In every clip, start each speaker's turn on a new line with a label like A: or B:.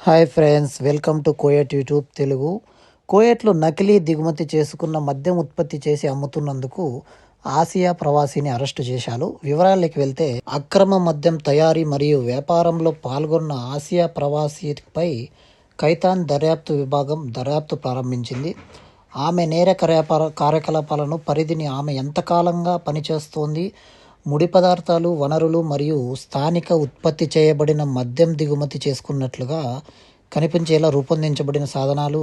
A: Hi friends, welcome to కోయట్ YouTube Telugu. కోయట్లో నకిలీ దిగుమతి చేసుకున్న మద్యం ఉత్పత్తి చేసి అమ్ముతున్నందుకు ఆసియా ప్రవాసిని అరెస్టు చేశారు. వివరాల్లోకి వెళ్తే, అక్రమ మద్యం తయారీ మరియు వ్యాపారంలో పాల్గొన్న ఆసియా ప్రవాసిపై కైతాన్ దర్యాప్తు విభాగం దర్యాప్తు ప్రారంభించింది. ఆమె నేర కార్యకలాపాలను పరిధిని, ఆమె ఎంతకాలంగా పనిచేస్తోంది, ముడి పదార్థాలు, వనరులు మరియు స్థానిక ఉత్పత్తి చేయబడిన మద్యం దిగుమతి చేసుకున్నట్లుగా కనిపించేలా రూపొందించబడిన సాధనాలు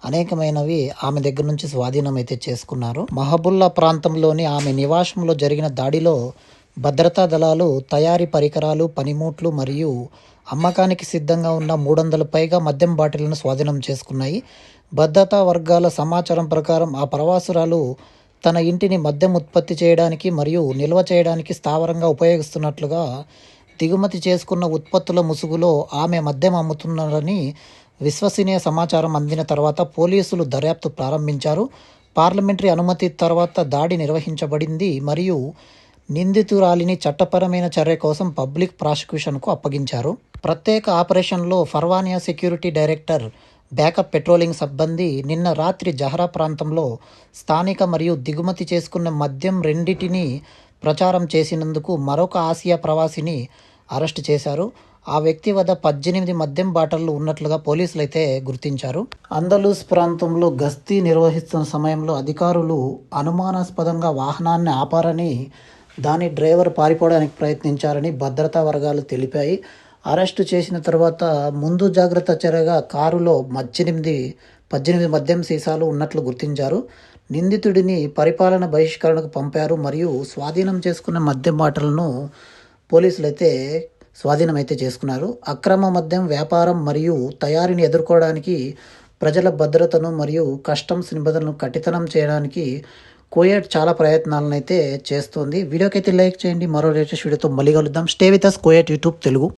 A: అనేకమైనవి ఆమె దగ్గర నుంచి స్వాధీనం అయితే చేసుకున్నారు. మహబుల్లా ప్రాంతంలోని ఆమె నివాసంలో జరిగిన దాడిలో భద్రతా దళాలు తయారీ పరికరాలు, పనిముట్లు మరియు అమ్మకానికి సిద్ధంగా ఉన్న 300 పైగా మద్యం బాటిళ్లను స్వాధీనం చేసుకున్నాయి. భద్రతా వర్గాల సమాచారం ప్రకారం ఆ ప్రవాసురాలు తన ఇంటిని మద్యం ఉత్పత్తి చేయడానికి మరియు నిల్వ చేయడానికి స్థావరంగా ఉపయోగిస్తున్నట్లుగా, దిగుమతి చేసుకున్న ఉత్పత్తుల ముసుగులో ఆమె మద్యం అమ్ముతున్నారని విశ్వసనీయ సమాచారం అందిన తర్వాత పోలీసులు దర్యాప్తు ప్రారంభించారు. పార్లమెంటరీ అనుమతి తర్వాత దాడి నిర్వహించబడింది మరియు నిందితురాలిని చట్టపరమైన చర్య కోసం పబ్లిక్ ప్రాసిక్యూషన్కు అప్పగించారు. ప్రత్యేక ఆపరేషన్లో Farwaniya security director, backup patrolling సిబ్బంది నిన్న రాత్రి జహరా ప్రాంతంలో స్థానిక మరియు దిగుమతి చేసుకున్న మద్యం రెండింటినీ ప్రచారం చేసినందుకు మరొక ఆసియా ప్రవాసిని అరెస్టు చేశారు. ఆ వ్యక్తి వద్ద 18 మద్యం బాటళ్లు ఉన్నట్లుగా పోలీసులు అయితే గుర్తించారు. అందలూస్ ప్రాంతంలో గస్తీ నిర్వహిస్తున్న సమయంలో అధికారులు అనుమానాస్పదంగా వాహనాన్ని ఆపారని, దాని డ్రైవర్ పారిపోవడానికి ప్రయత్నించారని భద్రతా వర్గాలు తెలిపాయి. అరెస్టు చేసిన తర్వాత ముందు జాగ్రత్త చర్యగా కారులో 18 మద్యం సీసాలు ఉన్నట్లు గుర్తించారు. నిందితుడిని పరిపాలన బహిష్కరణకు పంపారు మరియు స్వాధీనం చేసుకున్న మద్యం బాటలను పోలీసులు అయితే స్వాధీనం అయితే చేసుకున్నారు. అక్రమ మద్యం వ్యాపారం మరియు తయారీని ఎదుర్కోవడానికి ప్రజల భద్రతను మరియు కస్టమ్స్ నిబంధనలను కఠినం చేయడానికి కోయట్ చాలా ప్రయత్నాలను అయితే చేస్తుంది. వీడియోకి అయితే లైక్ చేయండి. మరో లేటెస్ట్ వీడియోతో మళ్ళీ కలుద్దాం. స్టే విత్ us కోయట్ యూట్యూబ్ తెలుగు.